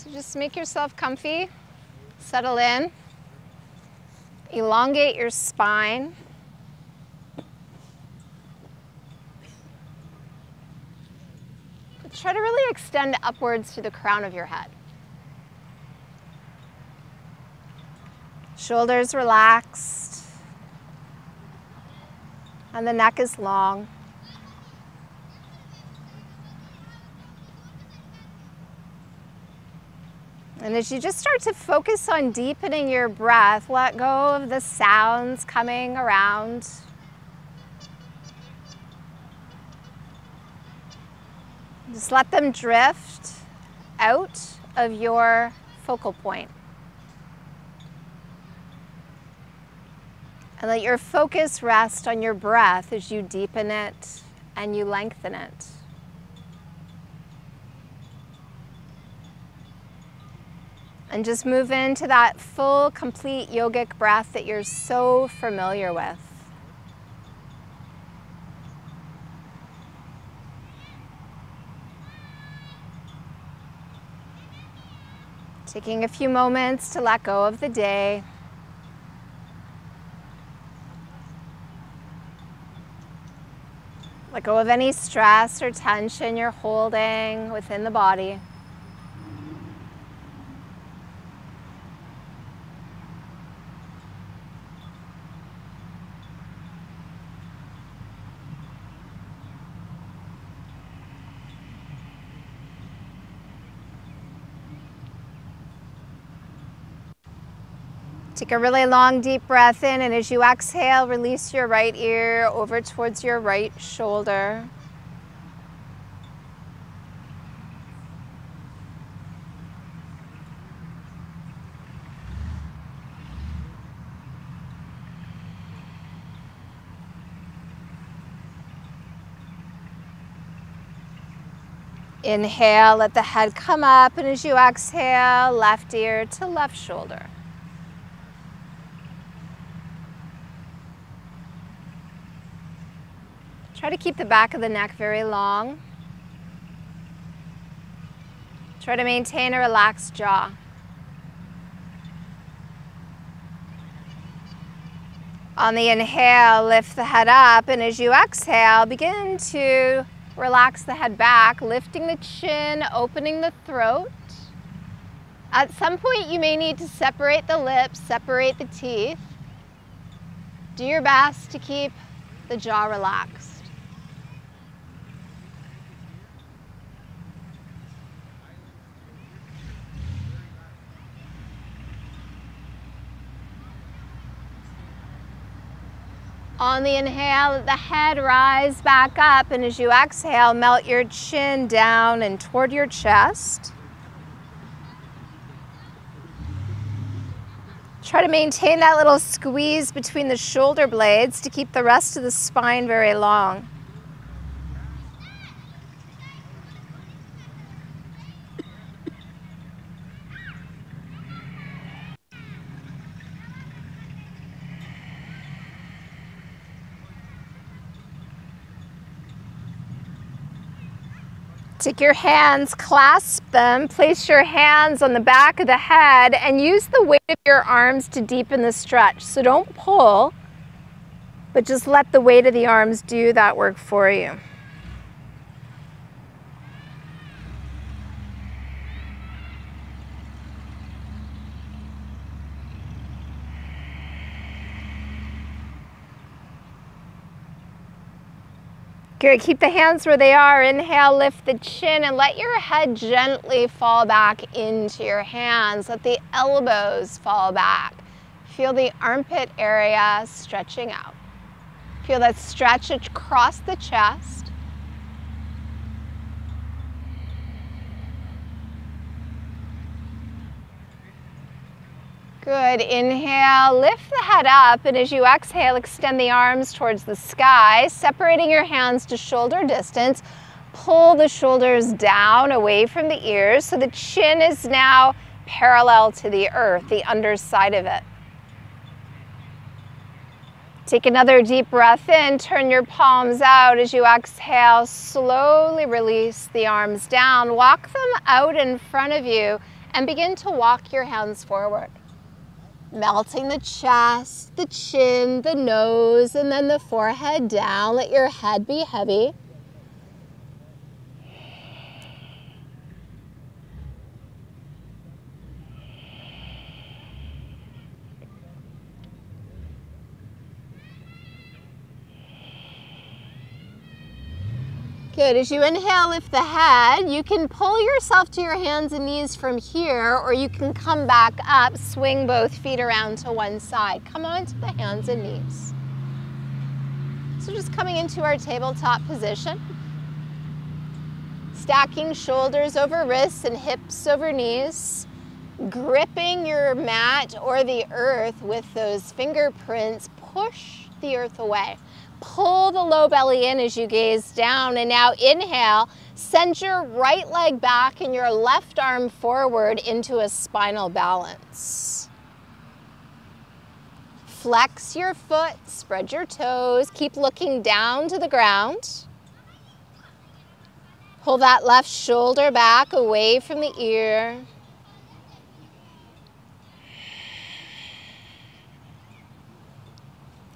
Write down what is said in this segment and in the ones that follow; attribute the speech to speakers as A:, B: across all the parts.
A: So just make yourself comfy, settle in, elongate your spine. Try to really extend upwards to the crown of your head. Shoulders relaxed, and the neck is long. And as you just start to focus on deepening your breath, let go of the sounds coming around. Just let them drift out of your focal point. And let your focus rest on your breath as you deepen it and you lengthen it. And just move into that full, complete yogic breath that you're so familiar with. Taking a few moments to let go of the day. Let go of any stress or tension you're holding within the body. Take a really long, deep breath in, and as you exhale, release your right ear over towards your right shoulder. Inhale, let the head come up, and as you exhale, left ear to left shoulder. Try to keep the back of the neck very long. Try to maintain a relaxed jaw. On the inhale, lift the head up, and as you exhale, begin to relax the head back, lifting the chin, opening the throat. At some point, you may need to separate the lips, separate the teeth. Do your best to keep the jaw relaxed. On the inhale, let the head rise back up, and as you exhale, melt your chin down and toward your chest. Try to maintain that little squeeze between the shoulder blades to keep the rest of the spine very long. Take your hands, clasp them, place your hands on the back of the head, and use the weight of your arms to deepen the stretch. So don't pull, but just let the weight of the arms do that work for you. Good, keep the hands where they are. Inhale, lift the chin and let your head gently fall back into your hands. Let the elbows fall back. Feel the armpit area stretching out. Feel that stretch across the chest. Good, inhale, lift the head up, and as you exhale, extend the arms towards the sky, separating your hands to shoulder distance. Pull the shoulders down away from the ears so the chin is now parallel to the earth, the underside of it. Take another deep breath in, turn your palms out. As you exhale, slowly release the arms down. Walk them out in front of you And begin to walk your hands forward, melting the chest, the chin, the nose, and then the forehead down. Let your head be heavy. Good. As you inhale, lift the head. You can pull yourself to your hands and knees from here, or you can come back up, swing both feet around to one side. Come on to the hands and knees. So just coming into our tabletop position. Stacking shoulders over wrists and hips over knees. Gripping your mat or the earth with those fingerprints. Push the earth away. Pull the low belly in as you gaze down, and now inhale, send your right leg back and your left arm forward into a spinal balance. Flex your foot, spread your toes, keep looking down to the ground. Pull that left shoulder back away from the ear.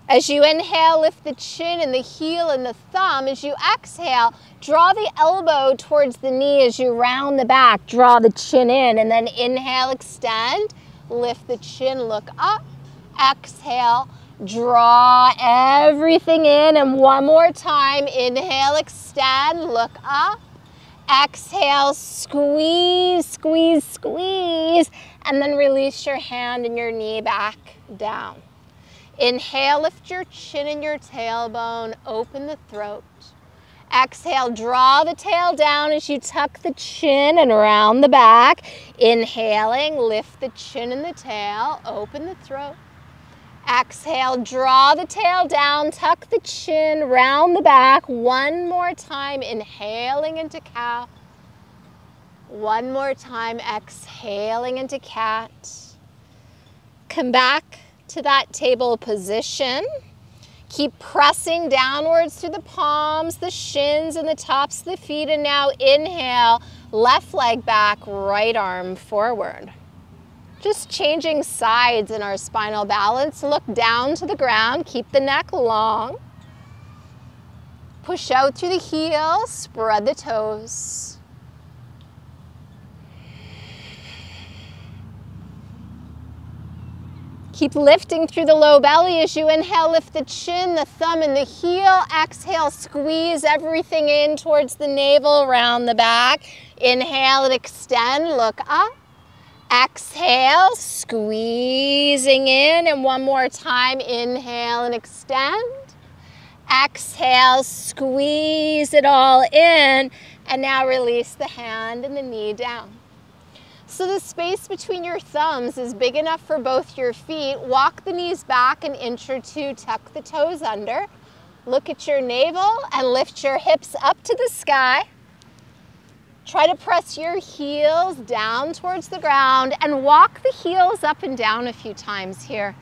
A: As you inhale, lift the chin and the heel and the thumb. As you exhale, draw the elbow towards the knee as you round the back. Draw the chin in, and then inhale, extend. Lift the chin, look up. Exhale, draw everything in, and one more time. Inhale, extend, look up. Exhale, squeeze, squeeze, squeeze, and then release your hand and your knee back down. Inhale, lift your chin and your tailbone, open the throat. Exhale, draw the tail down as you tuck the chin and round the back. Inhaling, lift the chin and the tail, open the throat. Exhale, draw the tail down, tuck the chin, round the back. One more time, inhaling into cow. One more time, exhaling into cat. Come back to that table position. Keep pressing downwards through the palms, the shins, and the tops of the feet. And now inhale, left leg back, right arm forward. Just changing sides in our spinal balance. Look down to the ground, keep the neck long. Push out through the heels, spread the toes. Keep lifting through the low belly as you inhale, lift the chin, the thumb, and the heel. Exhale, squeeze everything in towards the navel, round the back. Inhale and extend, look up. Exhale, squeezing in, and one more time, inhale and extend. Exhale, squeeze it all in, and now release the hand and the knee down. So the space between your thumbs is big enough for both your feet. Walk the knees back an inch or two, tuck the toes under. Look at your navel and lift your hips up to the sky. Try to press your heels down towards the ground and walk the heels up and down a few times here.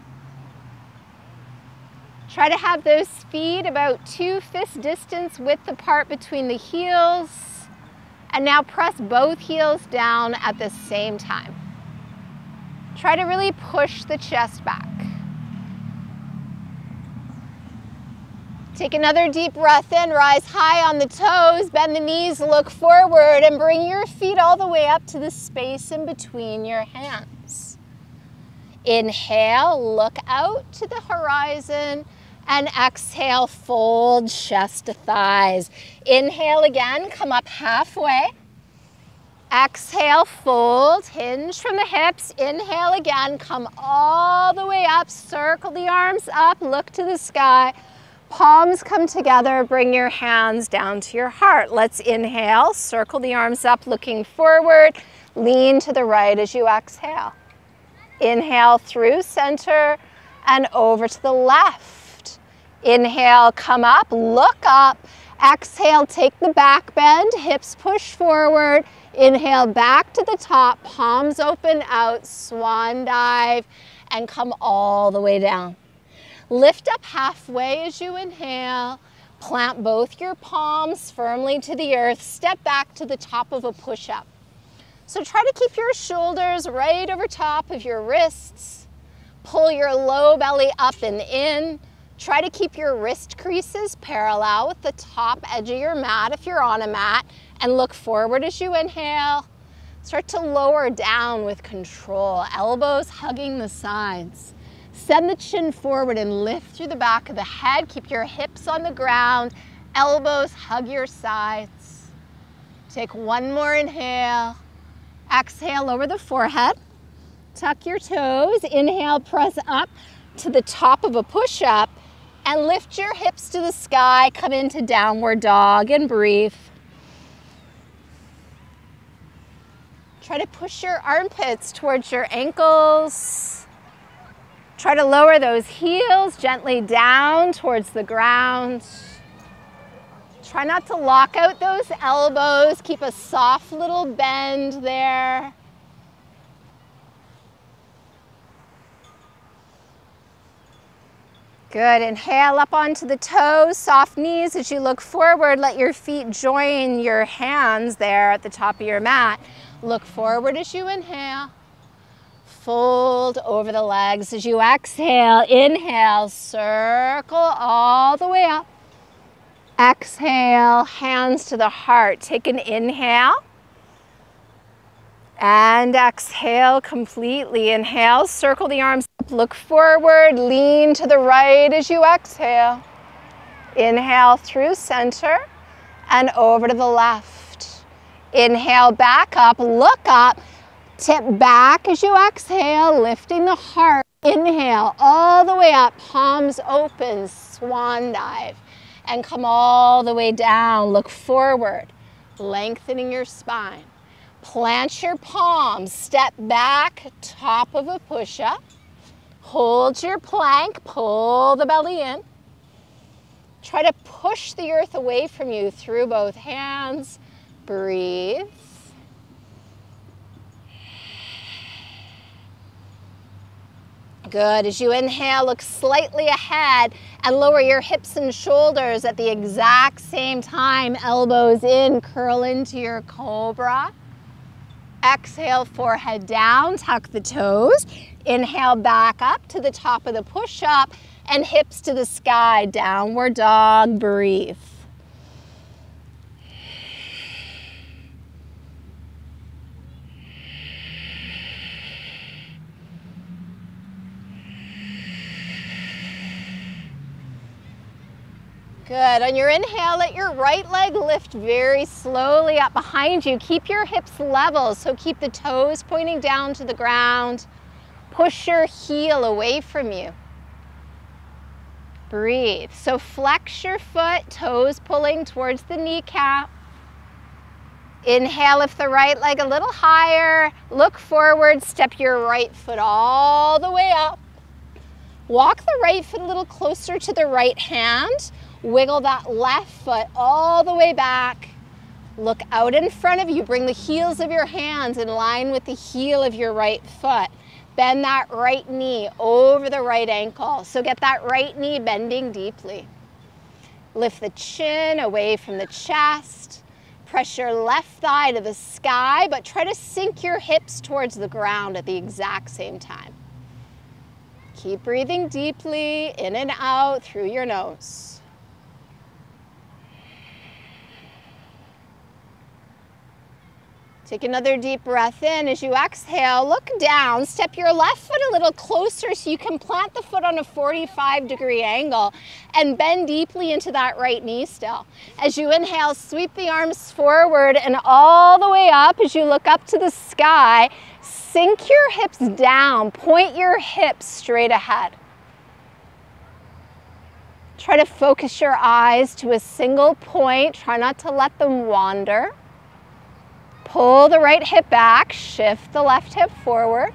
A: Try to have those feet about 2 fist distance width apart between the heels. And now press both heels down at the same time. Try to really push the chest back. Take another deep breath in, rise high on the toes, bend the knees, look forward, and bring your feet all the way up to the space in between your hands. Inhale, look out to the horizon, and exhale, fold chest to thighs. Inhale again, come up halfway. Exhale, fold, hinge from the hips. Inhale again, come all the way up, circle the arms up, look to the sky. Palms come together, bring your hands down to your heart. Let's inhale, circle the arms up, looking forward. Lean to the right as you exhale. Inhale through center and over to the left. Inhale, come up, look up. Exhale, take the back bend, hips push forward. Inhale, back to the top, palms open out, swan dive, and come all the way down. Lift up halfway as you inhale. Plant both your palms firmly to the earth. Step back to the top of a push-up. So try to keep your shoulders right over top of your wrists. Pull your low belly up and in. Try to keep your wrist creases parallel with the top edge of your mat if you're on a mat, and look forward as you inhale. Start to lower down with control, elbows hugging the sides. Send the chin forward and lift through the back of the head. Keep your hips on the ground, elbows hug your sides. Take one more inhale. Exhale, lower the forehead. Tuck your toes. Inhale, press up to the top of a push-up and lift your hips to the sky. Come into downward dog and breathe. Try to push your armpits towards your ankles. Try to lower those heels gently down towards the ground. Try not to lock out those elbows. Keep a soft little bend there. Good. Inhale up onto the toes, soft knees as you look forward. Let your feet join your hands there at the top of your mat. Look forward as you inhale. Fold over the legs as you exhale. Inhale, circle all the way up. Exhale, hands to the heart. Take an inhale. And exhale completely. Inhale, circle the arms up, look forward, lean to the right as you exhale. Inhale through center and over to the left. Inhale, back up, look up, tip back as you exhale, lifting the heart. Inhale, all the way up, palms open, swan dive. And come all the way down, look forward, lengthening your spine. Plant your palms, step back, top of a push-up. Hold your plank, pull the belly in. Try to push the earth away from you through both hands. Breathe. Good. As you inhale, look slightly ahead and lower your hips and shoulders at the exact same time. Elbows in, curl into your cobra. Exhale, forehead down, tuck the toes. Inhale, back up to the top of the push-up and hips to the sky, downward dog, breathe. Good. On your inhale, let your right leg lift very slowly up behind you. Keep your hips level, so keep the toes pointing down to the ground. Push your heel away from you. Breathe. So flex your foot, toes pulling towards the kneecap. Inhale, lift the right leg a little higher. Look forward, step your right foot all the way up. Walk the right foot a little closer to the right hand. Wiggle that left foot all the way back. Look out in front of you. Bring the heels of your hands in line with the heel of your right foot. Bend that right knee over the right ankle. So get that right knee bending deeply. Lift the chin away from the chest. Press your left thigh to the sky, but try to sink your hips towards the ground at the exact same time. Keep breathing deeply in and out through your nose. Take another deep breath in. As you exhale, look down. Step your left foot a little closer so you can plant the foot on a 45-degree angle and bend deeply into that right knee still. As you inhale, sweep the arms forward and all the way up. As you look up to the sky, sink your hips down. Point your hips straight ahead. Try to focus your eyes to a single point. Try not to let them wander. Pull the right hip back, shift the left hip forward.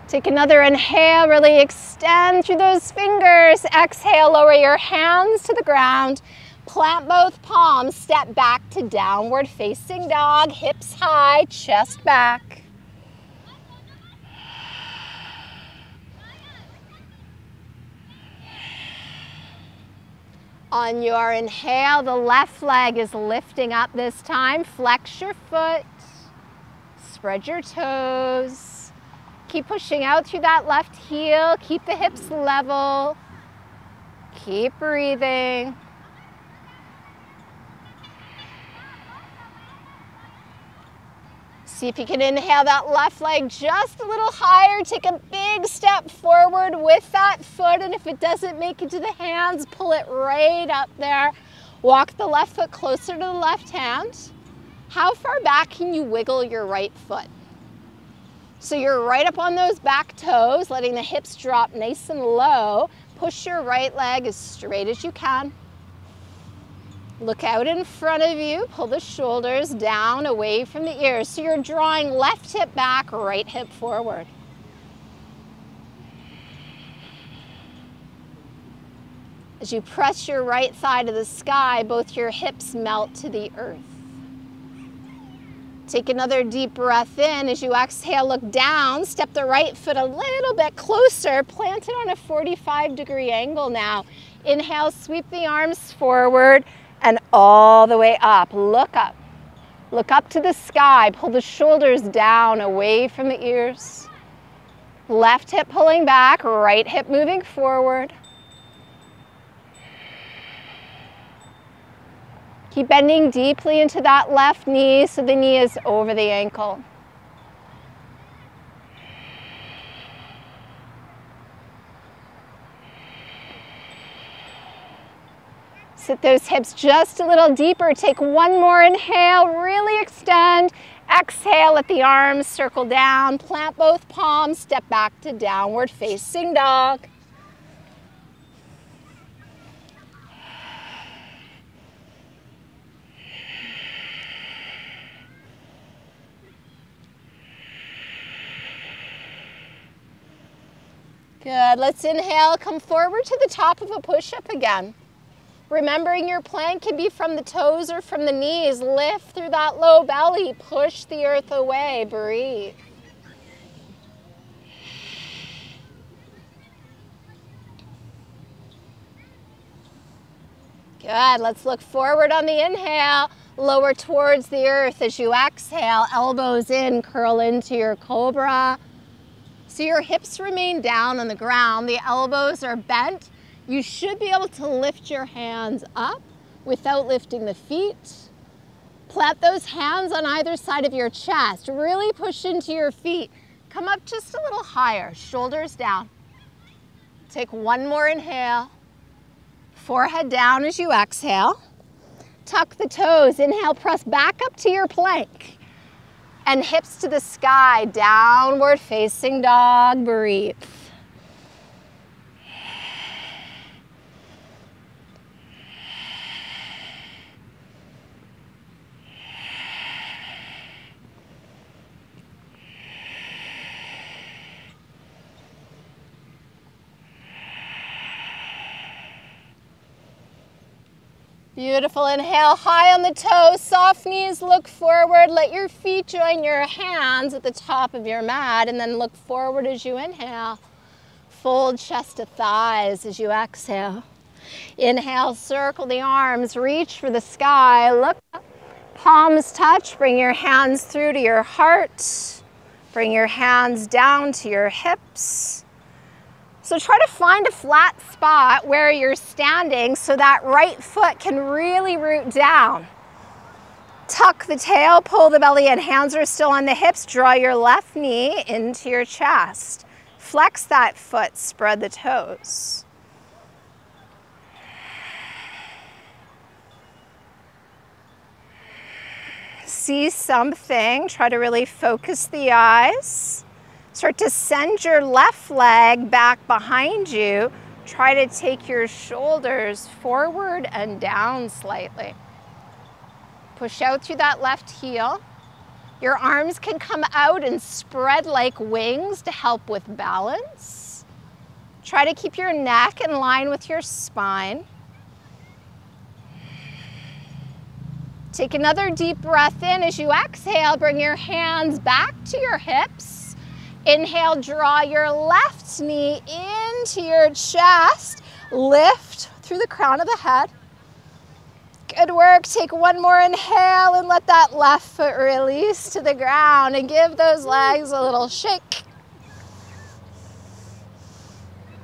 A: Take another inhale, really extend through those fingers. Exhale, lower your hands to the ground. Plant both palms, step back to downward facing dog, hips high, chest back. On your inhale, the left leg is lifting up this time. Flex your foot, spread your toes. Keep pushing out through that left heel. Keep the hips level. Keep breathing. See if you can inhale that left leg just a little higher. Take a big step forward with that foot, and if it doesn't make it to the hands, pull it right up there. Walk the left foot closer to the left hand. How far back can you wiggle your right foot? So you're right up on those back toes, letting the hips drop nice and low. Push your right leg as straight as you can. Look out in front of you, pull the shoulders down away from the ears. So you're drawing left hip back, right hip forward. As you press your right thigh to the sky, both your hips melt to the earth. Take another deep breath in. As you exhale, look down, step the right foot a little bit closer, plant it on a 45-degree angle now. Inhale, sweep the arms forward and all the way up. Look up. Look up to the sky. Pull the shoulders down away from the ears. Left hip pulling back, right hip moving forward. Keep bending deeply into that left knee so the knee is over the ankle. Sit those hips just a little deeper. Take one more inhale, really extend. Exhale, let the arms circle down. Plant both palms, step back to downward facing dog. Good, let's inhale, come forward to the top of a push-up again. Remembering your plank can be from the toes or from the knees. Lift through that low belly, push the earth away, breathe. Good, let's look forward on the inhale, lower towards the earth as you exhale, elbows in, curl into your cobra. So your hips remain down on the ground, the elbows are bent. You should be able to lift your hands up without lifting the feet. Plant those hands on either side of your chest. Really push into your feet. Come up just a little higher, shoulders down. Take one more inhale. Forehead down as you exhale. Tuck the toes. Inhale, press back up to your plank. And hips to the sky, downward facing dog, breathe. Beautiful. Inhale, high on the toes, soft knees, look forward. Let your feet join your hands at the top of your mat, and then look forward as you inhale. Fold chest to thighs as you exhale. Inhale, circle the arms, reach for the sky, look up. Palms touch, bring your hands through to your heart. Bring your hands down to your hips. So try to find a flat spot where you're standing so that right foot can really root down. Tuck the tail, pull the belly in. Hands are still on the hips. Draw your left knee into your chest. Flex that foot, spread the toes. See something, try to really focus the eyes. Start to send your left leg back behind you. Try to take your shoulders forward and down slightly. Push out through that left heel. Your arms can come out and spread like wings to help with balance. Try to keep your neck in line with your spine. Take another deep breath in. As you exhale, bring your hands back to your hips. Inhale, draw your left knee into your chest. Lift through the crown of the head. Good work. Take one more inhale and let that left foot release to the ground and give those legs a little shake.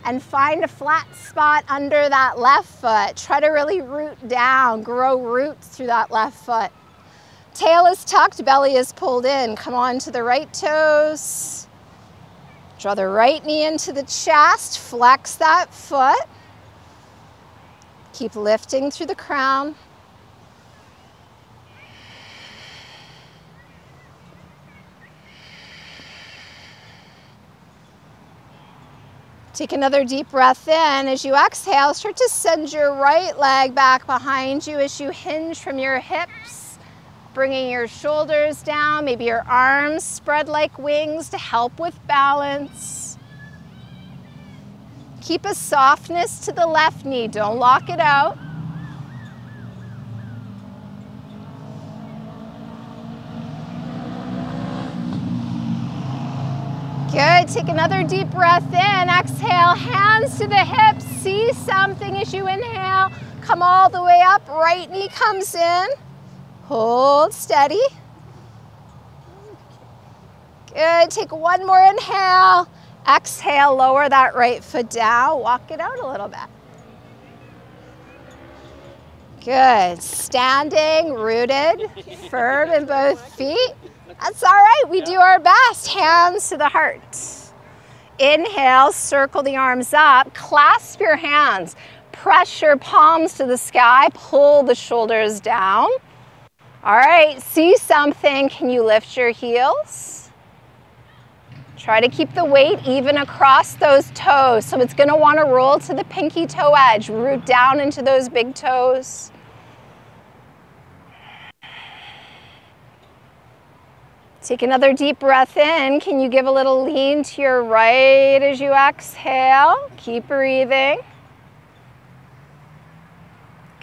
A: And find a flat spot under that left foot. Try to really root down, grow roots through that left foot. Tail is tucked, belly is pulled in. Come on to the right toes. Draw the right knee into the chest, flex that foot. Keep lifting through the crown. Take another deep breath in. As you exhale, start to send your right leg back behind you as you hinge from your hips, bringing your shoulders down, maybe your arms spread like wings to help with balance. Keep a softness to the left knee, don't lock it out. Good, take another deep breath in, exhale, hands to the hips, see something as you inhale, come all the way up, right knee comes in, hold steady. Good, take one more inhale, exhale, lower that right foot down, walk it out a little bit. Good, standing, rooted, firm in both feet. That's all right, we do our best. Hands to the heart. Inhale, circle the arms up, clasp your hands, press your palms to the sky, pull the shoulders down. All right, see something, can you lift your heels? Try to keep the weight even across those toes. So it's gonna wanna roll to the pinky toe edge, root down into those big toes. Take another deep breath in. Can you give a little lean to your right as you exhale? Keep breathing.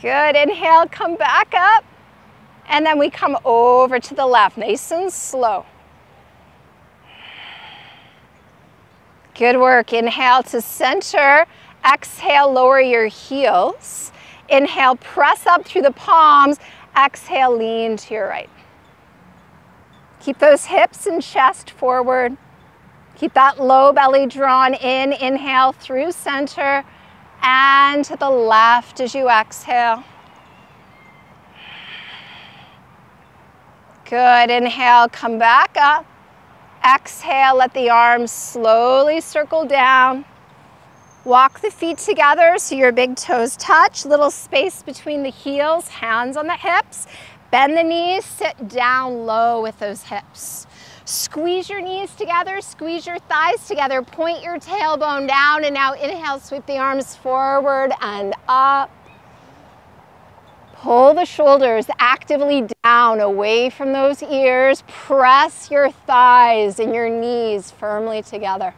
A: Good, inhale, come back up. And then we come over to the left, nice and slow. Good work, inhale to center. Exhale, lower your heels. Inhale, press up through the palms. Exhale, lean to your right. Keep those hips and chest forward. Keep that low belly drawn in. Inhale through center and to the left as you exhale. Good, inhale, come back up. Exhale, let the arms slowly circle down. Walk the feet together so your big toes touch. Little space between the heels, hands on the hips. Bend the knees, sit down low with those hips. Squeeze your knees together, squeeze your thighs together, point your tailbone down, and now inhale, sweep the arms forward and up. Pull the shoulders actively down, away from those ears. Press your thighs and your knees firmly together.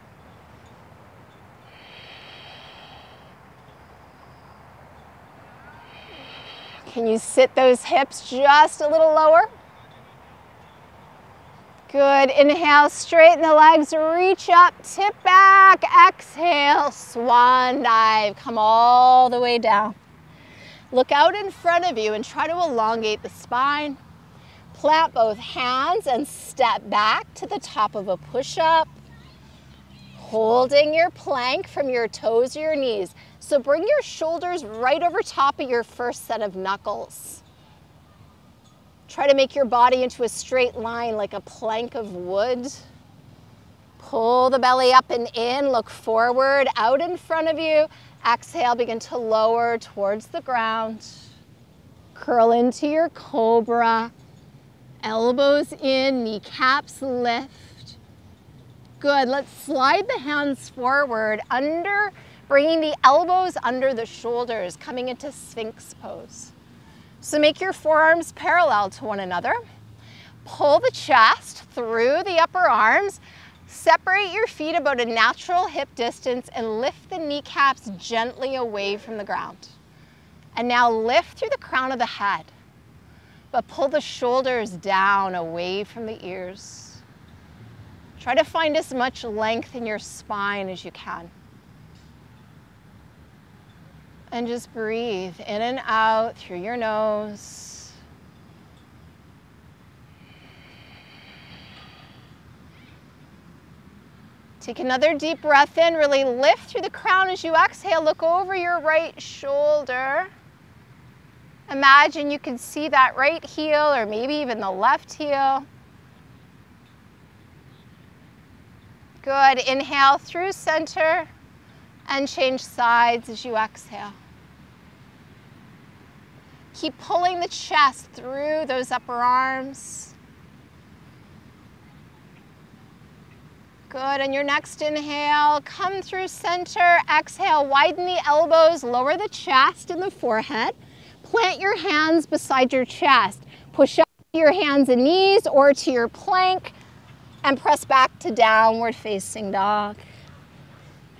A: Can you sit those hips just a little lower? Good, inhale, straighten the legs, reach up, tip back, exhale, swan dive, come all the way down. Look out in front of you and try to elongate the spine. Plant both hands and step back to the top of a push-up. Holding your plank from your toes or your knees. So bring your shoulders right over top of your first set of knuckles. Try to make your body into a straight line like a plank of wood. Pull the belly up and in, look forward, out in front of you. Exhale, begin to lower towards the ground. Curl into your cobra. Elbows in, kneecaps lift. Good, let's slide the hands forward, bringing the elbows under the shoulders, coming into sphinx pose. So make your forearms parallel to one another. Pull the chest through the upper arms. Separate your feet about a natural hip distance and lift the kneecaps gently away from the ground. And now lift through the crown of the head, but pull the shoulders down away from the ears. Try to find as much length in your spine as you can. And just breathe in and out through your nose. Take another deep breath in. Really lift through the crown as you exhale. Look over your right shoulder. Imagine you can see that right heel or maybe even the left heel. Good. Inhale through center and change sides as you exhale. Keep pulling the chest through those upper arms. Good. On your next inhale, come through center. Exhale, widen the elbows, lower the chest and the forehead. Plant your hands beside your chest. Push up to your hands and knees or to your plank and press back to downward facing dog.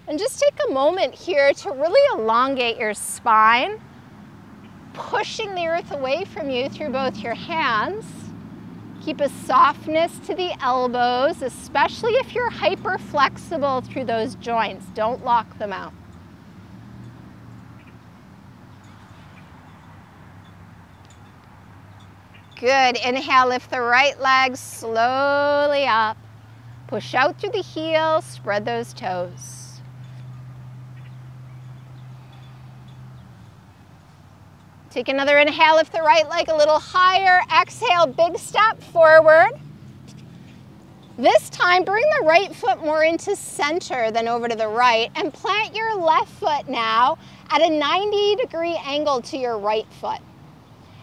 A: And just take a moment here to really elongate your spine, pushing the earth away from you through both your hands. Keep a softness to the elbows, especially if you're hyper flexible through those joints. Don't lock them out. Good. Inhale, lift the right leg slowly up. Push out through the heels, spread those toes. Take another inhale, lift the right leg a little higher. Exhale, big step forward. This time, bring the right foot more into center than over to the right and plant your left foot now at a 90-degree angle to your right foot.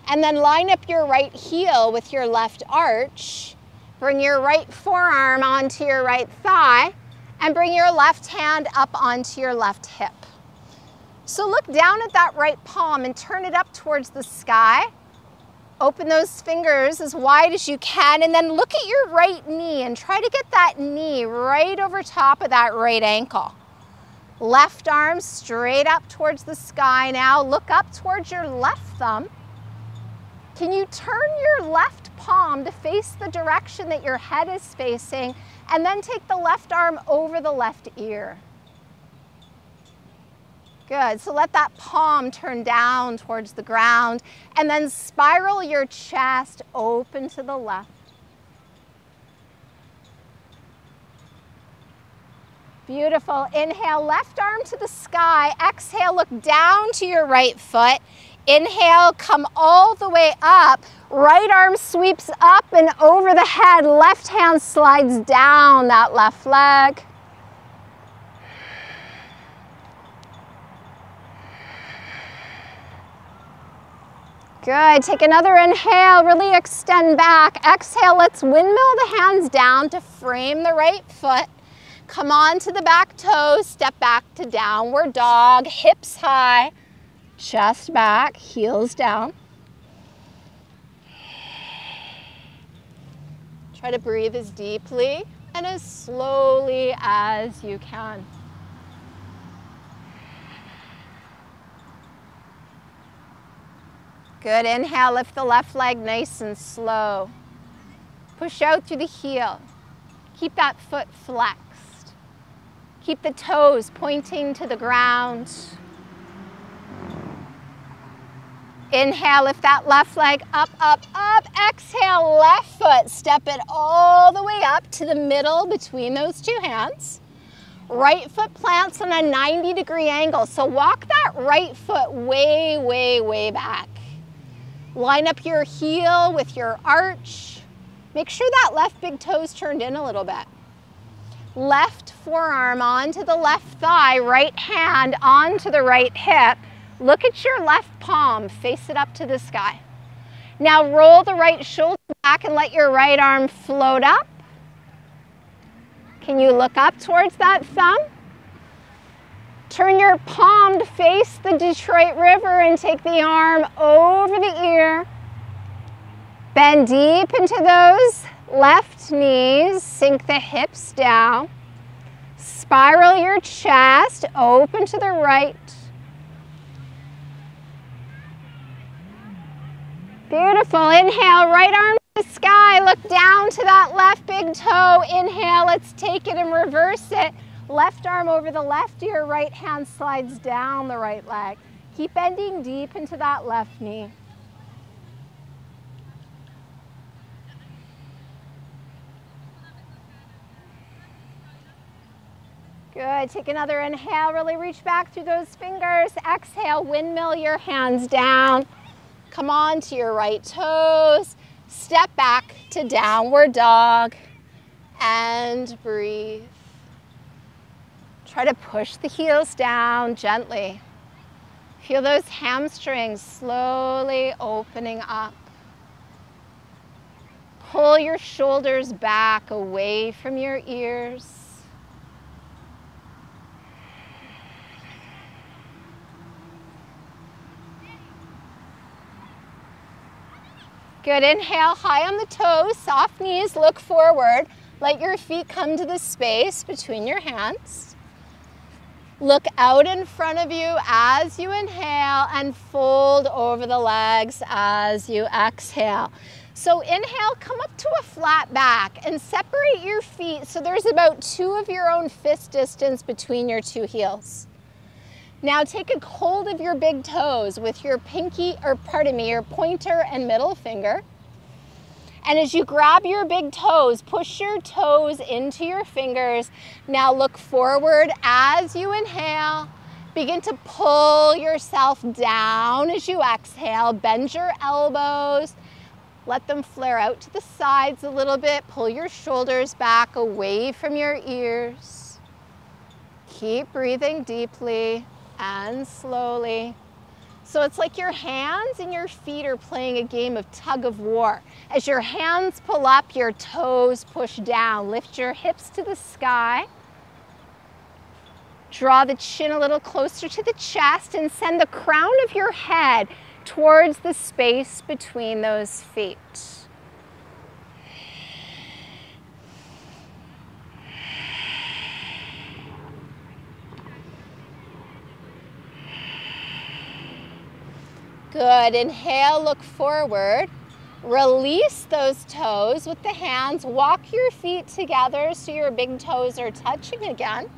A: And then line up your right heel with your left arch. Bring your right forearm onto your right thigh and bring your left hand up onto your left hip. So look down at that right palm and turn it up towards the sky. Open those fingers as wide as you can and then look at your right knee and try to get that knee right over top of that right ankle. Left arm straight up towards the sky now. Look up towards your left thumb. Can you turn your left palm to face the direction that your head is facing and then take the left arm over the left ear? Good. So let that palm turn down towards the ground and then spiral your chest open to the left. Beautiful. Inhale, left arm to the sky. Exhale, look down to your right foot. Inhale, come all the way up. Right arm sweeps up and over the head. Left hand slides down that left leg. Good. Take another inhale, really extend back. Exhale, let's windmill the hands down to frame the right foot. Come on to the back toes, step back to downward dog, hips high, chest back, heels down. Try to breathe as deeply and as slowly as you can. Good. Inhale, lift the left leg nice and slow. Push out through the heel. Keep that foot flexed. Keep the toes pointing to the ground. Inhale, lift that left leg up, up, up. Exhale, left foot. Step it all the way up to the middle between those two hands. Right foot plants on a 90-degree angle. So walk that right foot way, way, way back. Line up your heel with your arch. Make sure that left big toe's turned in a little bit. Left forearm onto the left thigh, right hand onto the right hip. Look at your left palm, face it up to the sky. Now roll the right shoulder back and let your right arm float up. Can you look up towards that thumb? Turn your palm to face the Detroit River and take the arm over the ear. Bend deep into those left knees, sink the hips down. Spiral your chest, open to the right. Beautiful. Inhale, right arm to the sky. Look down to that left big toe. Inhale, let's take it and reverse it. Left arm over the left ear, right hand slides down the right leg. Keep bending deep into that left knee. Good, take another inhale, really reach back through those fingers. Exhale, windmill your hands down. Come on to your right toes. Step back to downward dog and breathe. Try to push the heels down gently. Feel those hamstrings slowly opening up. Pull your shoulders back away from your ears. Good, inhale, high on the toes, soft knees, look forward. Let your feet come to the space between your hands. Look out in front of you as you inhale and fold over the legs as you exhale. So inhale, come up to a flat back and separate your feet so there's about 2 of your own fist distance between your 2 heels. Now take a hold of your big toes with your your pointer and middle finger. And as you grab your big toes, push your toes into your fingers. Now look forward as you inhale. Begin to pull yourself down as you exhale. Bend your elbows. Let them flare out to the sides a little bit. Pull your shoulders back away from your ears. Keep breathing deeply and slowly. So it's like your hands and your feet are playing a game of tug of war. As your hands pull up, your toes push down. Lift your hips to the sky. Draw the chin a little closer to the chest and send the crown of your head towards the space between those feet. Good, inhale, look forward. Release those toes with the hands. Walk your feet together so your big toes are touching again.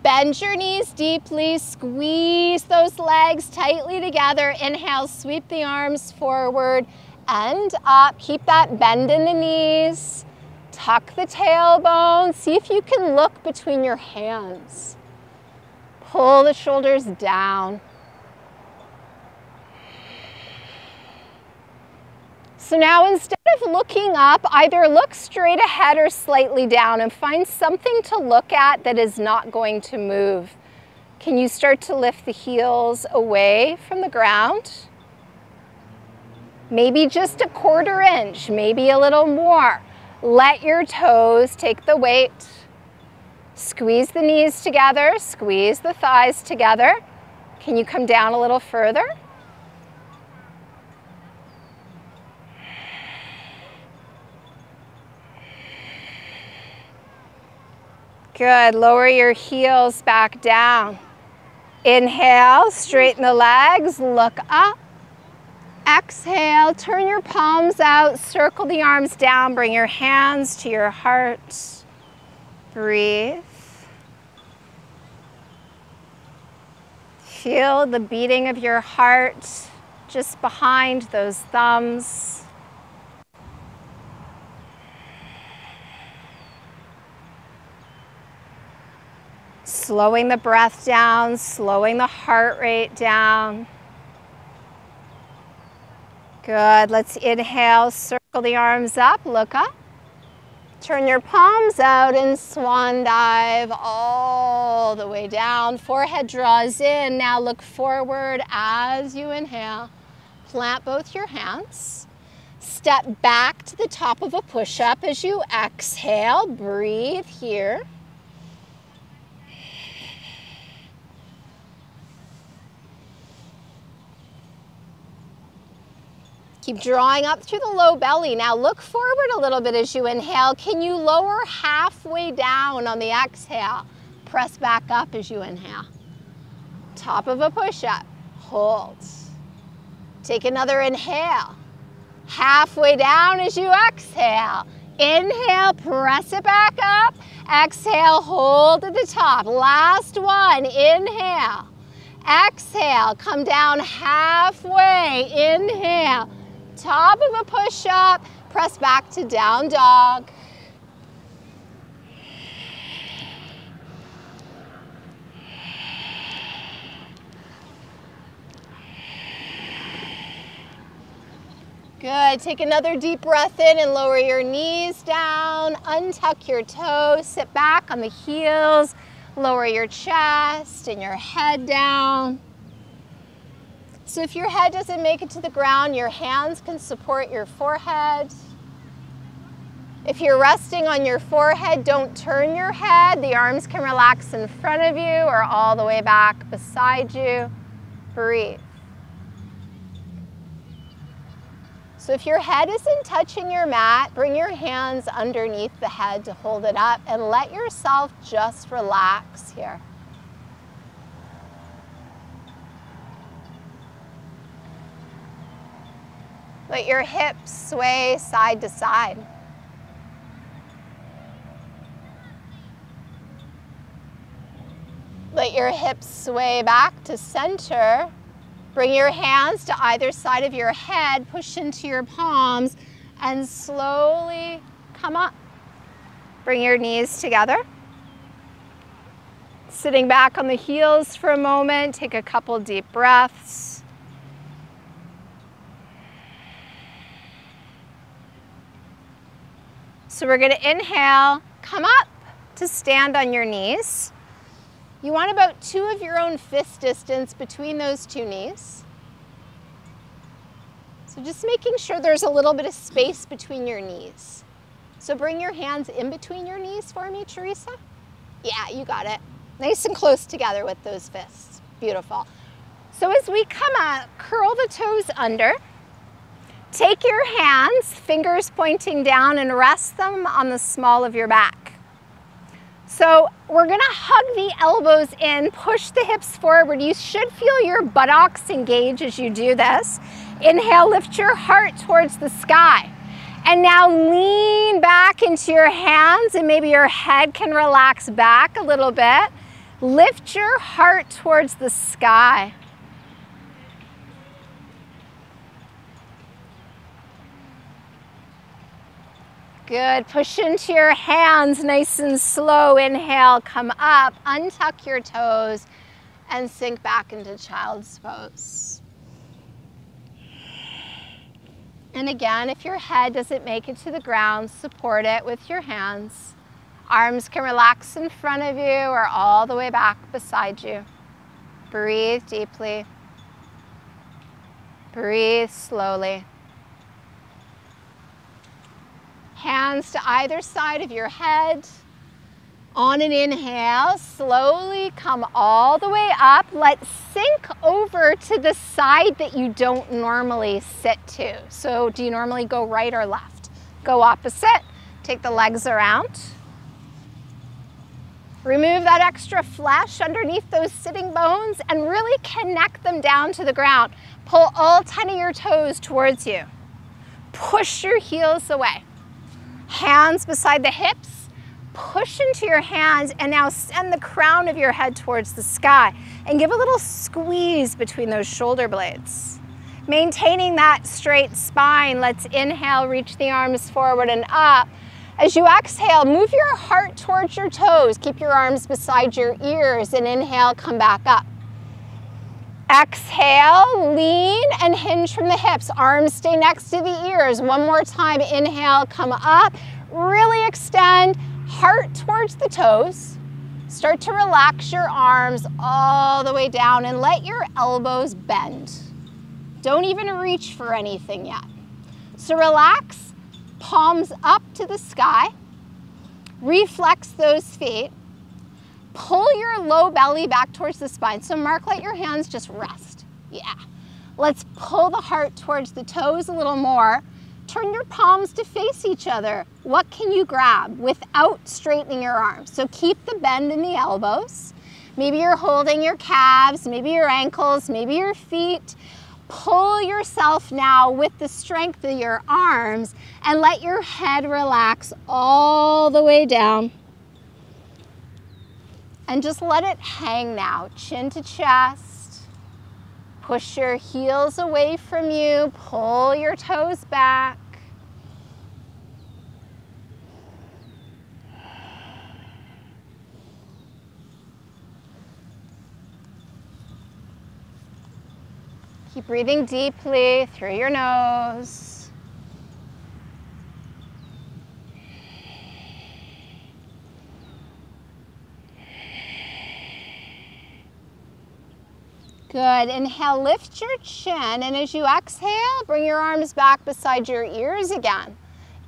A: Bend your knees deeply, squeeze those legs tightly together. Inhale, sweep the arms forward and up. Keep that bend in the knees. Tuck the tailbone. See if you can look between your hands. Pull the shoulders down. So now instead of looking up, either look straight ahead or slightly down and find something to look at that is not going to move. Can you start to lift the heels away from the ground? Maybe just a 1/4 inch, maybe a little more. Let your toes take the weight. Squeeze the knees together, squeeze the thighs together. Can you come down a little further? Good, lower your heels back down. Inhale, straighten the legs, look up. Exhale, turn your palms out, circle the arms down, bring your hands to your heart. Breathe. Feel the beating of your heart just behind those thumbs. Slowing the breath down, slowing the heart rate down. Good, let's inhale, circle the arms up, look up. Turn your palms out and swan dive all the way down. Forehead draws in, now look forward as you inhale. Plant both your hands. Step back to the top of a push-up as you exhale, breathe here. Keep drawing up through the low belly. Now look forward a little bit as you inhale. Can you lower halfway down on the exhale? Press back up as you inhale. Top of a push-up. Hold. Take another inhale. Halfway down as you exhale. Inhale, press it back up. Exhale, hold at the top. Last one, inhale. Exhale, come down halfway. Inhale, top of a push-up, press back to down dog. Good, take another deep breath in and lower your knees down, untuck your toes, sit back on the heels, lower your chest and your head down. So if your head doesn't make it to the ground, your hands can support your forehead. If you're resting on your forehead, don't turn your head. The arms can relax in front of you or all the way back beside you. Breathe. So if your head isn't touching your mat, bring your hands underneath the head to hold it up and let yourself just relax here. Let your hips sway side to side. Let your hips sway back to center. Bring your hands to either side of your head, push into your palms, and slowly come up. Bring your knees together. Sitting back on the heels for a moment, take a couple deep breaths. So we're going to inhale, come up to stand on your knees. You want about 2 of your own fist distance between those 2 knees. So just making sure there's a little bit of space between your knees. So bring your hands in between your knees for me, Teresa. Yeah, you got it. Nice and close together with those fists. Beautiful. So as we come up, curl the toes under. Take your hands, fingers pointing down, and rest them on the small of your back. So we're gonna hug the elbows in, push the hips forward. You should feel your buttocks engage as you do this. Inhale, lift your heart towards the sky. And now lean back into your hands and maybe your head can relax back a little bit. Lift your heart towards the sky. Good, push into your hands nice and slow. Inhale, come up, untuck your toes, and sink back into child's pose. And again, if your head doesn't make it to the ground, support it with your hands. Arms can relax in front of you or all the way back beside you. Breathe deeply. Breathe slowly. Hands to either side of your head. On an inhale, slowly come all the way up. Let's sink over to the side that you don't normally sit to. So do you normally go right or left? Go opposite. Take the legs around. Remove that extra flesh underneath those sitting bones and really connect them down to the ground. Pull all 10 of your toes towards you. Push your heels away. Hands beside the hips, push into your hands, and now send the crown of your head towards the sky and give a little squeeze between those shoulder blades. Maintaining that straight spine, let's inhale, reach the arms forward and up. As you exhale, move your heart towards your toes. Keep your arms beside your ears and inhale, come back up. Exhale, lean and hinge from the hips. Arms stay next to the ears. One more time, inhale, come up. Really extend, heart towards the toes. Start to relax your arms all the way down and let your elbows bend. Don't even reach for anything yet. So relax, palms up to the sky. Reflex those feet. Pull your low belly back towards the spine. So Mark, let your hands just rest. Yeah. Let's pull the heart towards the toes a little more. Turn your palms to face each other. What can you grab without straightening your arms? So keep the bend in the elbows. Maybe you're holding your calves, maybe your ankles, maybe your feet. Pull yourself now with the strength of your arms and let your head relax all the way down. And just let it hang now, chin to chest. Push your heels away from you, pull your toes back. Keep breathing deeply through your nose. Good. Inhale, lift your chin, and as you exhale, bring your arms back beside your ears again.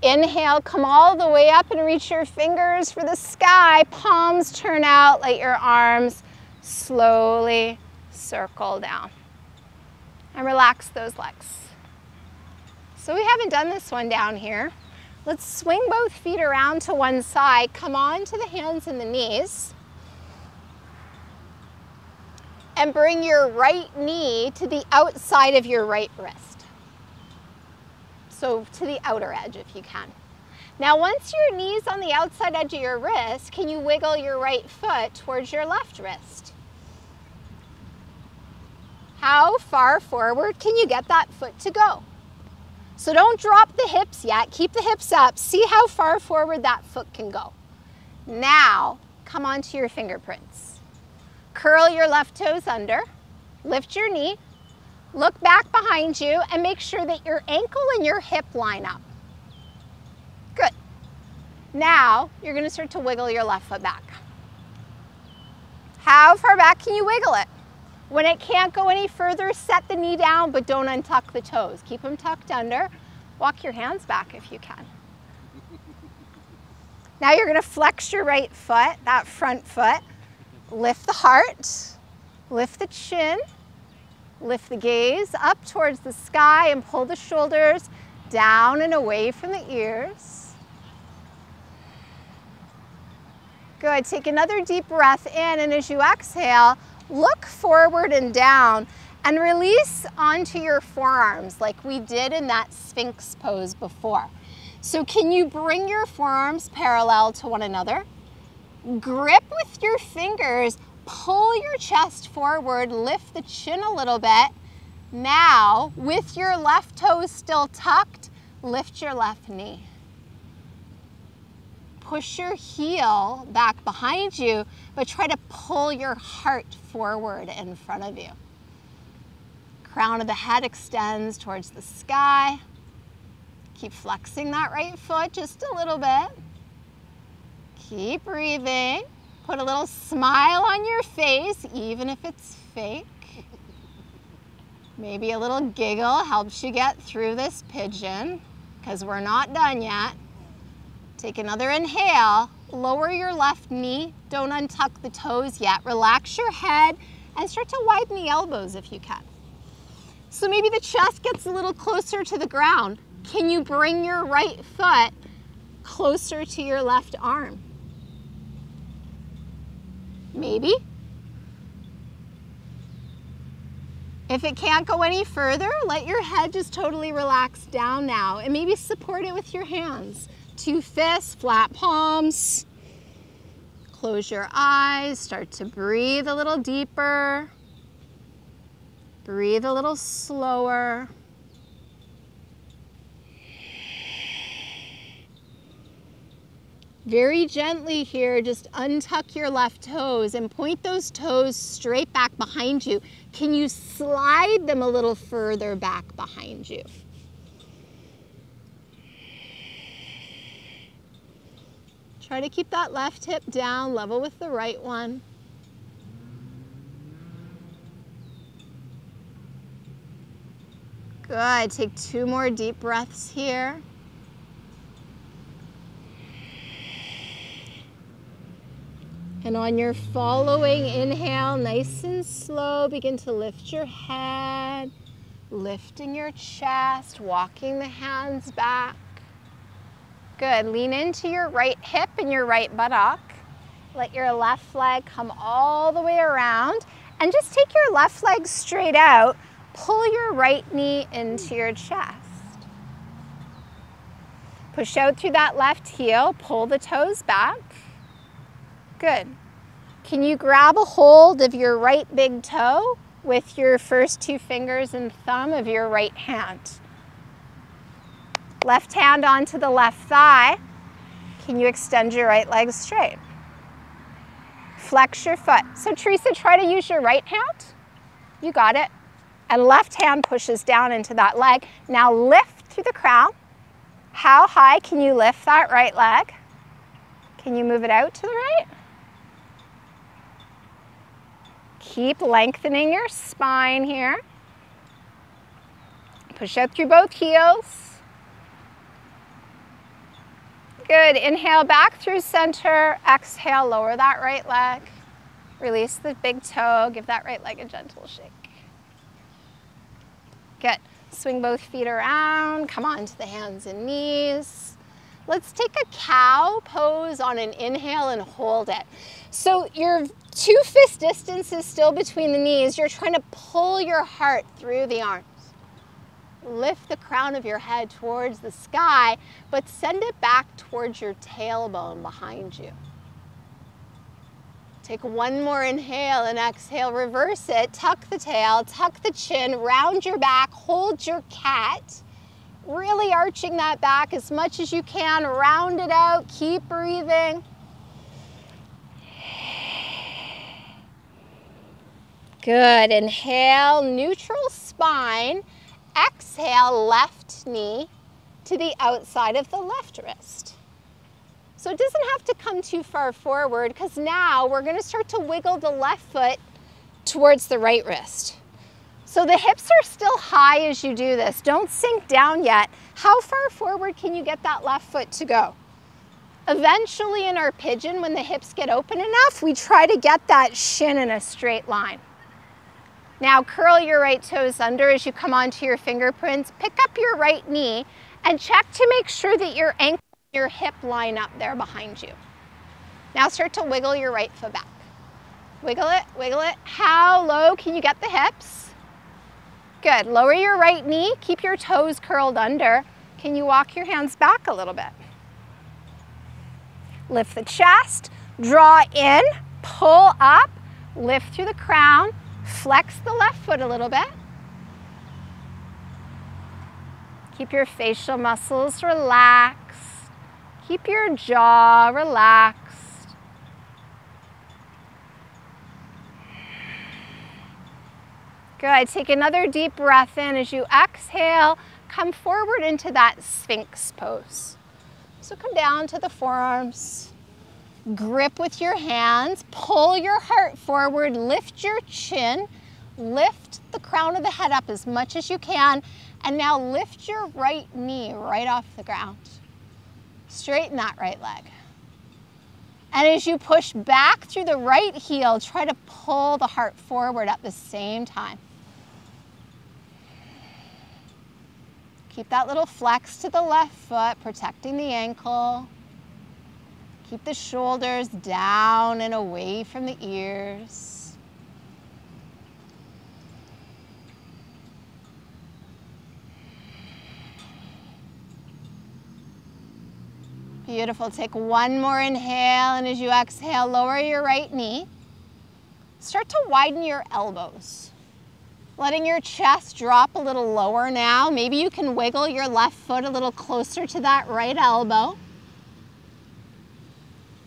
A: Inhale, come all the way up and reach your fingers for the sky. Palms turn out, let your arms slowly circle down. And relax those legs. So we haven't done this one down here. Let's swing both feet around to one side. Come on to the hands and the knees. And bring your right knee to the outside of your right wrist. So to the outer edge if you can. Now once your knee's on the outside edge of your wrist, can you wiggle your right foot towards your left wrist? How far forward can you get that foot to go? So don't drop the hips yet, keep the hips up, see how far forward that foot can go. Now, come onto your fingerprints. Curl your left toes under, lift your knee, look back behind you, and make sure that your ankle and your hip line up. Good. Now, you're gonna start to wiggle your left foot back. How far back can you wiggle it? When it can't go any further, set the knee down, but don't untuck the toes. Keep them tucked under. Walk your hands back if you can. Now you're gonna flex your right foot, that front foot. Lift the heart, lift the chin, lift the gaze up towards the sky and pull the shoulders down and away from the ears. Good, take another deep breath in, and as you exhale, look forward and down and release onto your forearms like we did in that sphinx pose before. So can you bring your forearms parallel to one another? Grip with your fingers, pull your chest forward, lift the chin a little bit. Now, with your left toes still tucked, lift your left knee. Push your heel back behind you, but try to pull your heart forward in front of you. Crown of the head extends towards the sky. Keep flexing that right foot just a little bit. Keep breathing. Put a little smile on your face, even if it's fake. Maybe a little giggle helps you get through this pigeon, because we're not done yet. Take another inhale. Lower your left knee. Don't untuck the toes yet. Relax your head and start to widen the elbows if you can. So maybe the chest gets a little closer to the ground. Can you bring your right foot closer to your left arm? Maybe. If it can't go any further, let your head just totally relax down now, and maybe support it with your hands. 2 fists, flat palms. Close your eyes, start to breathe a little deeper. Breathe a little slower. Very gently here, just untuck your left toes and point those toes straight back behind you. Can you slide them a little further back behind you? Try to keep that left hip down, level with the right one. Good, take 2 more deep breaths here. And on your following inhale, nice and slow, begin to lift your head, lifting your chest, walking the hands back. Good, lean into your right hip and your right buttock. Let your left leg come all the way around, and just take your left leg straight out. Pull your right knee into your chest. Push out through that left heel, pull the toes back. Good. Can you grab a hold of your right big toe? with your first 2 fingers and thumb of your right hand. Left hand onto the left thigh. Can you extend your right leg straight? Flex your foot. So Teresa, try to use your right hand. You got it. And left hand pushes down into that leg. Now lift through the crown. How high can you lift that right leg? Can you move it out to the right? Keep lengthening your spine here. Push out through both heels. Good. Inhale back through center. Exhale, lower that right leg. Release the big toe. Give that right leg a gentle shake. Good. Swing both feet around. Come on to the hands and knees. Let's take a cow pose on an inhale and hold it. So your 2 fist distance is still between the knees. You're trying to pull your heart through the arms. Lift the crown of your head towards the sky, but send it back towards your tailbone behind you. Take one more inhale and exhale, reverse it, tuck the tail, tuck the chin, round your back, hold your cat. Really arching that back as much as you can, round it out, keep breathing. Good, inhale, neutral spine. Exhale, left knee to the outside of the left wrist. So it doesn't have to come too far forward because now we're going to start to wiggle the left foot towards the right wrist. So the hips are still high as you do this. Don't sink down yet. How far forward can you get that left foot to go? Eventually in our pigeon, when the hips get open enough, we try to get that shin in a straight line. Now curl your right toes under as you come onto your fingerprints. Pick up your right knee and check to make sure that your ankle and your hip line up there behind you. Now start to wiggle your right foot back. Wiggle it, wiggle it. How low can you get the hips? Good. Lower your right knee. Keep your toes curled under. Can you walk your hands back a little bit? Lift the chest. Draw in. Pull up. Lift through the crown. Flex the left foot a little bit. Keep your facial muscles relaxed. Keep your jaw relaxed. Good. Take another deep breath in as you exhale. Come forward into that sphinx pose. So come down to the forearms. Grip with your hands, pull your heart forward, lift your chin, lift the crown of the head up as much as you can, and now lift your right knee right off the ground. Straighten that right leg. And as you push back through the right heel, try to pull the heart forward at the same time. Keep that little flex to the left foot, protecting the ankle. Keep the shoulders down and away from the ears. Beautiful. Take one more inhale, and as you exhale, lower your right knee. Start to widen your elbows. Letting your chest drop a little lower now. Maybe you can wiggle your left foot a little closer to that right elbow.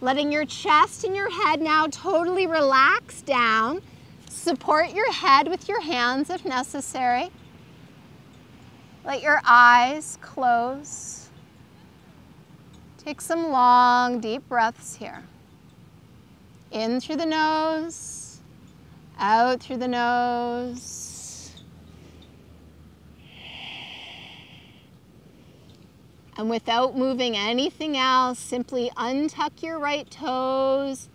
A: Letting your chest and your head now totally relax down. Support your head with your hands if necessary. Let your eyes close. Take some long, deep breaths here. In through the nose, out through the nose. And without moving anything else, simply untuck your right toes.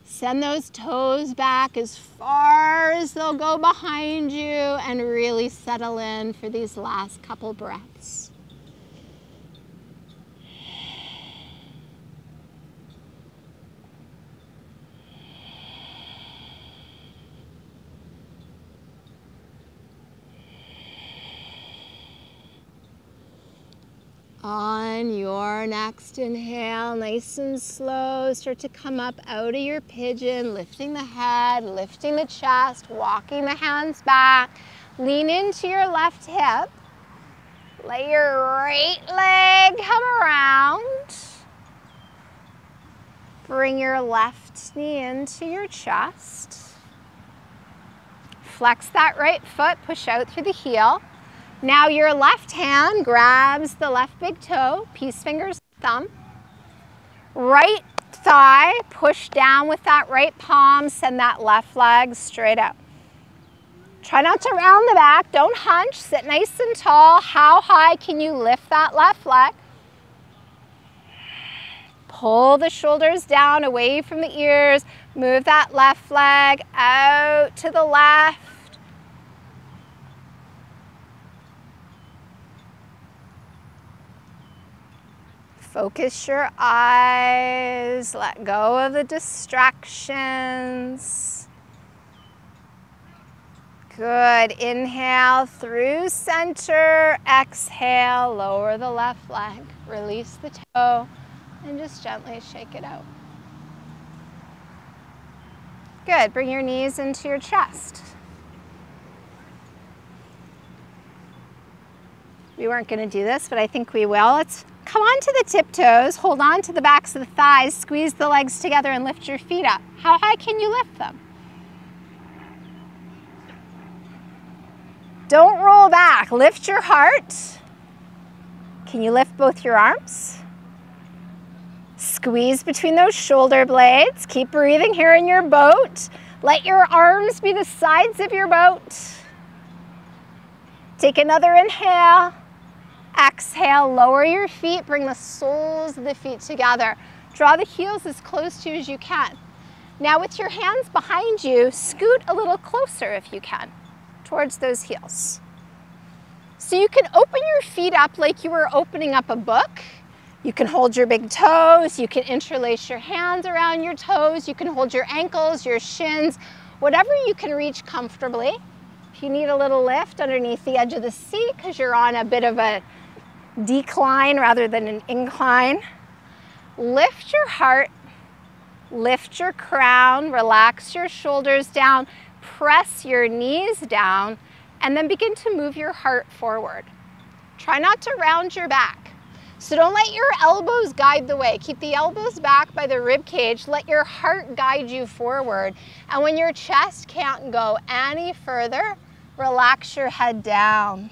A: Send those toes back as far as they'll go behind you and really settle in for these last couple breaths. On your next inhale, nice and slow, start to come up out of your pigeon, lifting the head, lifting the chest, walking the hands back. Lean into your left hip. Let your right leg come around. Bring your left knee into your chest. Flex that right foot, push out through the heel. Now your left hand grabs the left big toe, peace fingers, thumb. Right thigh, push down with that right palm, send that left leg straight out. Try not to round the back, don't hunch, sit nice and tall. How high can you lift that left leg? Pull the shoulders down away from the ears, move that left leg out to the left. Focus your eyes, let go of the distractions. Good, inhale through center, exhale, lower the left leg, release the toe, and just gently shake it out. Good, bring your knees into your chest. We weren't gonna do this, but I think we will. Let's come onto the tiptoes, hold on to the backs of the thighs, squeeze the legs together and lift your feet up. How high can you lift them? Don't roll back, lift your heart. Can you lift both your arms? Squeeze between those shoulder blades. Keep breathing here in your boat. Let your arms be the sides of your boat. Take another inhale. Exhale, lower your feet, bring the soles of the feet together. Draw the heels as close to you as you can. Now with your hands behind you, scoot a little closer if you can, towards those heels. So you can open your feet up like you were opening up a book. You can hold your big toes, you can interlace your hands around your toes, you can hold your ankles, your shins, whatever you can reach comfortably. If you need a little lift underneath the edge of the seat because you're on a bit of a decline rather than an incline. Lift your heart, lift your crown, relax your shoulders down, press your knees down, and then begin to move your heart forward. Try not to round your back. So don't let your elbows guide the way. Keep the elbows back by the rib cage. Let your heart guide you forward. And when your chest can't go any further, relax your head down.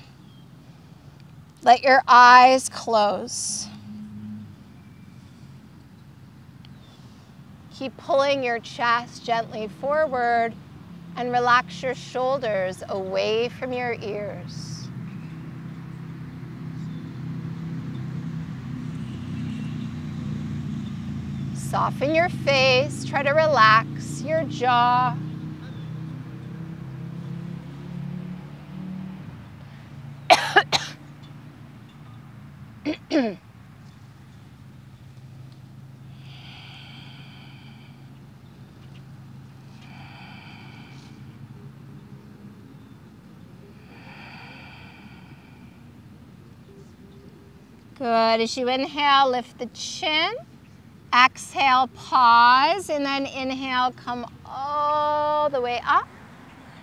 A: Let your eyes close. Keep pulling your chest gently forward and relax your shoulders away from your ears. Soften your face, try to relax your jaw. Good. As you inhale, lift the chin. Exhale, pause, and then inhale, come all the way up.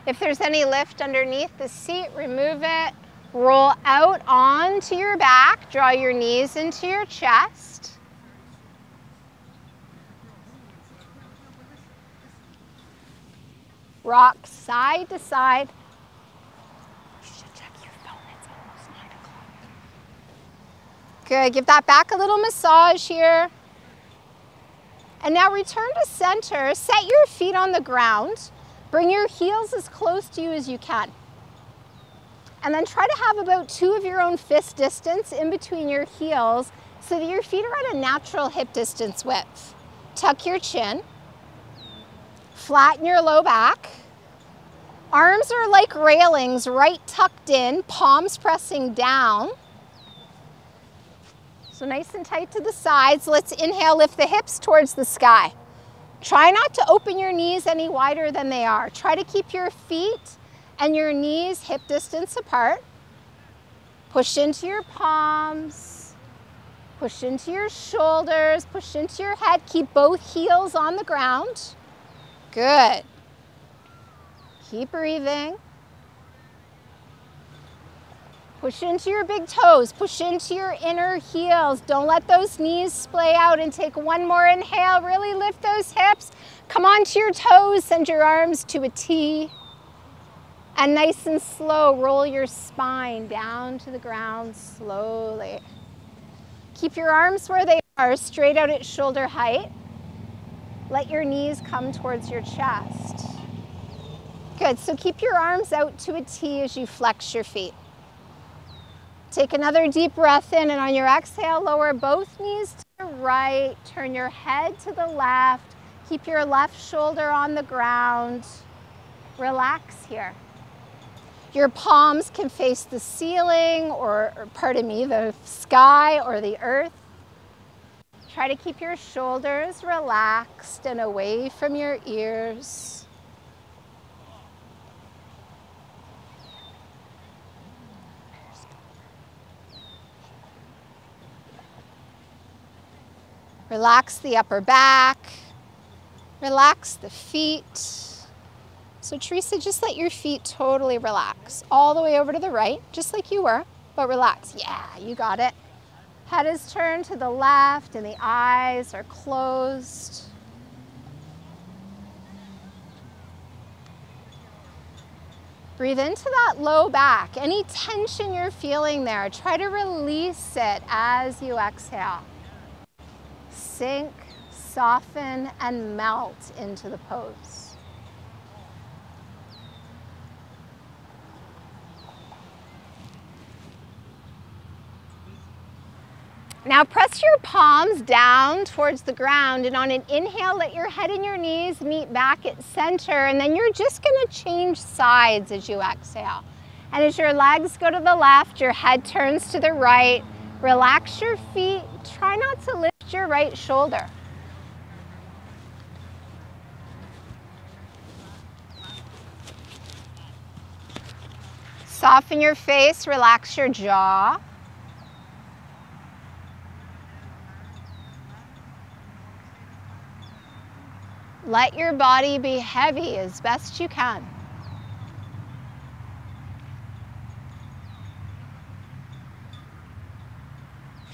A: If there's any lift underneath the seat, remove it. Roll out onto your back. Draw your knees into your chest. Rock side to side. You should check your phone. It's almost 9 o'clock. Good. Give that back a little massage here. And now return to center. Set your feet on the ground. Bring your heels as close to you as you can. And then try to have about 2 of your own fist distance in between your heels so that your feet are at a natural hip distance width. Tuck your chin. Flatten your low back. Arms are like railings, right tucked in, palms pressing down. So nice and tight to the sides. Let's inhale, lift the hips towards the sky. Try not to open your knees any wider than they are. Try to keep your feet and your knees hip distance apart. Push into your palms. Push into your shoulders, push into your head. Keep both heels on the ground. Good. Keep breathing. Push into your big toes, push into your inner heels. Don't let those knees splay out, and take one more inhale. Really lift those hips. Come onto your toes, send your arms to a T. And nice and slow, roll your spine down to the ground slowly. Keep your arms where they are, straight out at shoulder height. Let your knees come towards your chest. Good, so keep your arms out to a T as you flex your feet. Take another deep breath in, and on your exhale, lower both knees to the right, turn your head to the left, keep your left shoulder on the ground. Relax here. Your palms can face the ceiling or pardon me, the sky or the earth. Try to keep your shoulders relaxed and away from your ears. Relax the upper back, relax the feet. So Teresa, just let your feet totally relax, all the way over to the right, just like you were, but relax. Yeah, you got it. Head is turned to the left and the eyes are closed. Breathe into that low back. Any tension you're feeling there, try to release it as you exhale. Sink, soften, and melt into the pose. Now press your palms down towards the ground, and on an inhale, let your head and your knees meet back at center, and then you're just going to change sides as you exhale. And as your legs go to the left, your head turns to the right. Relax your feet. Try not to lift your right shoulder. Soften your face, relax your jaw. Let your body be heavy as best you can.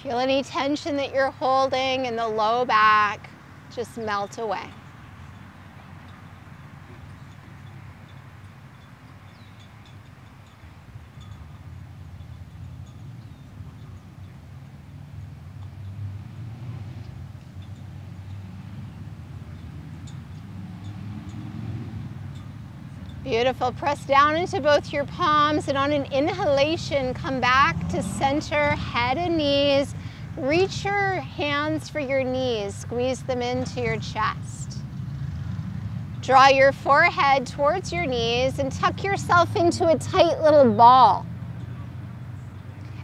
A: Feel any tension that you're holding in the low back, just melt away. Beautiful. Press down into both your palms, and on an inhalation, come back to center, head and knees. Reach your hands for your knees. Squeeze them into your chest. Draw your forehead towards your knees and tuck yourself into a tight little ball.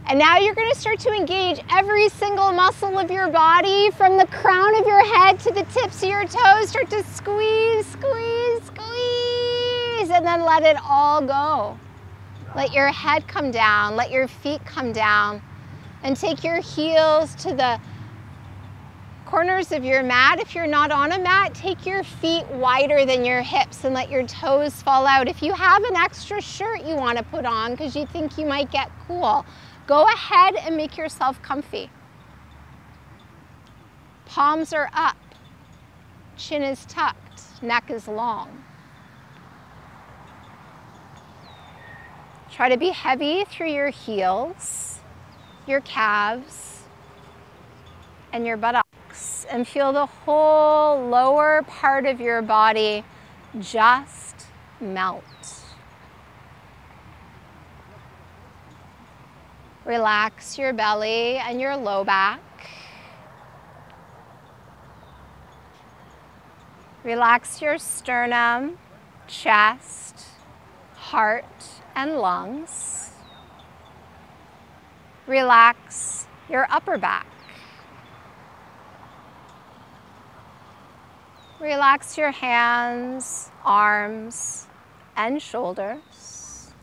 A: And now you're going to start to engage every single muscle of your body, from the crown of your head to the tips of your toes. Start to squeeze, squeeze, squeeze, and then let it all go. Let your head come down, let your feet come down, and take your heels to the corners of your mat. If you're not on a mat, take your feet wider than your hips and let your toes fall out. If you have an extra shirt you want to put on because you think you might get cool, go ahead and make yourself comfy. Palms are up, chin is tucked, neck is long. Try to be heavy through your heels, your calves, and your buttocks, and feel the whole lower part of your body just melt. Relax your belly and your low back. Relax your sternum, chest, heart, and lungs. Relax your upper back. Relax your hands, arms, and shoulders.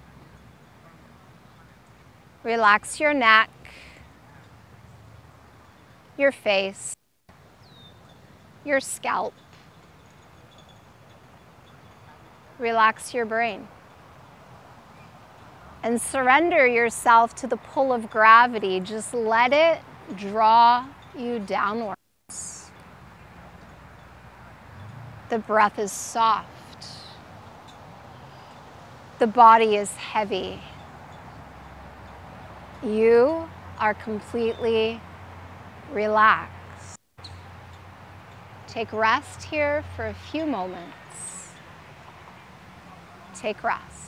A: Relax your neck. your face, your scalp. Relax your brain. And surrender yourself to the pull of gravity. Just let it draw you downwards. The breath is soft. The body is heavy. You are completely relaxed. Take rest here for a few moments. Take rest.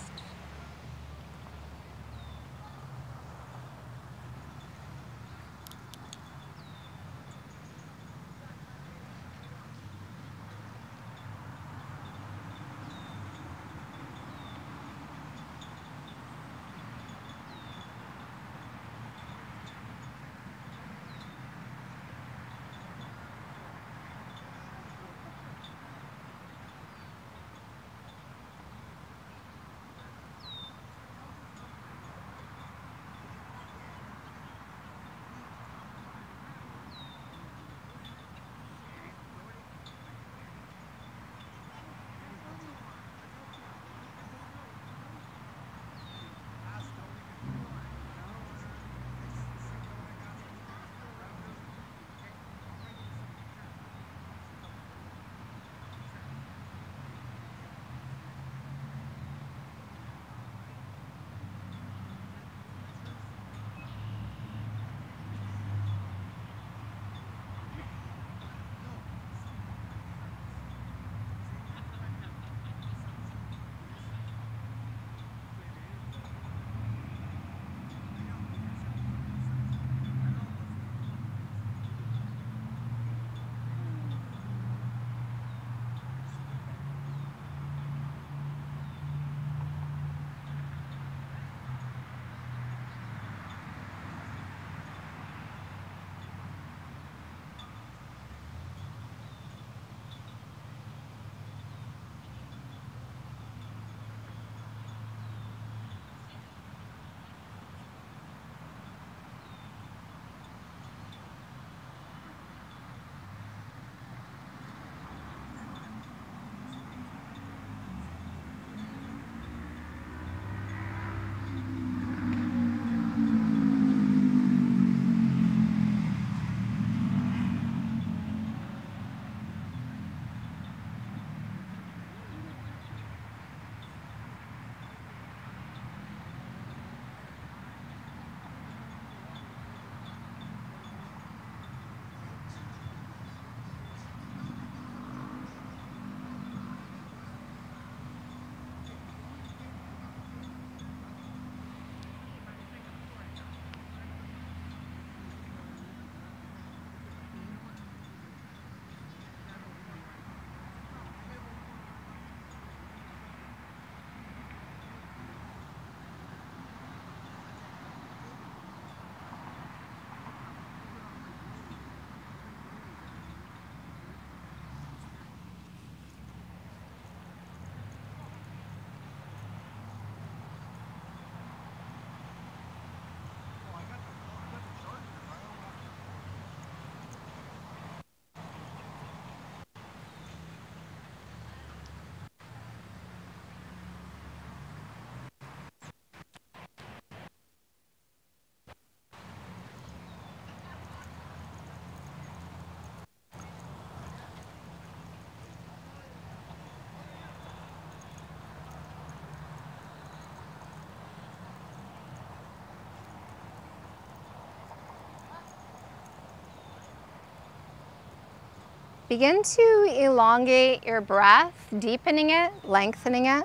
A: Begin to elongate your breath, deepening it, lengthening it.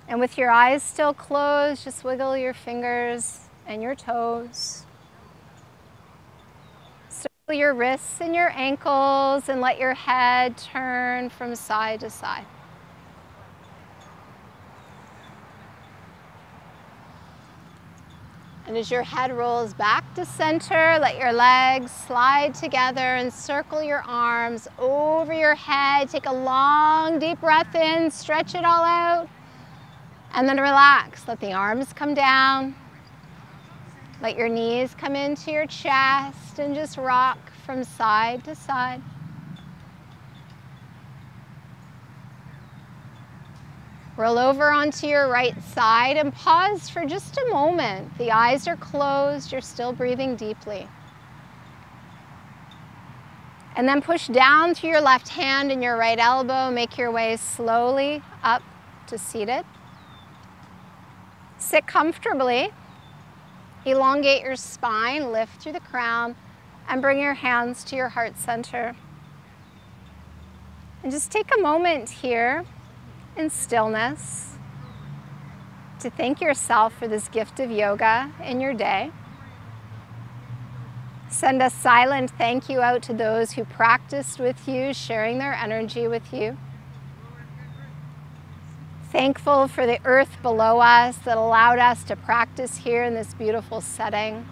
A: And with your eyes still closed, just wiggle your fingers and your toes. Circle your wrists and your ankles and let your head turn from side to side. And as your head rolls back to center, let your legs slide together and circle your arms over your head. Take a long, deep breath in, stretch it all out, and then relax. Let the arms come down. Let your knees come into your chest and just rock from side to side. Roll over onto your right side and pause for just a moment. The eyes are closed, you're still breathing deeply. And then push down through your left hand and your right elbow. Make your way slowly up to seated. Sit comfortably. Elongate your spine, lift through the crown, and bring your hands to your heart center. And just take a moment here in stillness to thank yourself for this gift of yoga in your day. Send a silent thank you out to those who practiced with you, sharing their energy with you. Thankful for the earth below us that allowed us to practice here in this beautiful setting.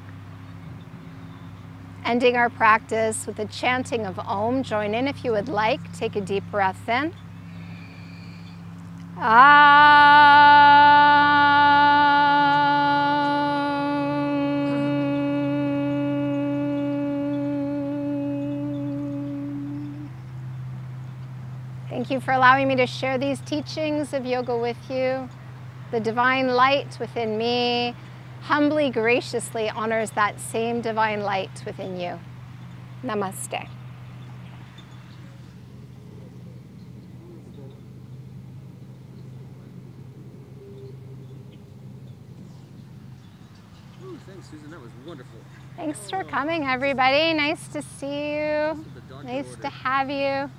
A: Ending our practice with the chanting of Om. Join in if you would like. Take a deep breath in. Thank you for allowing me to share these teachings of yoga with you. The divine light within me humbly, graciously honors that same divine light within you. Namaste.
B: Ooh, thanks, Susan. That was wonderful.
A: Thanks for coming, everybody. Nice to see you. Nice to have you.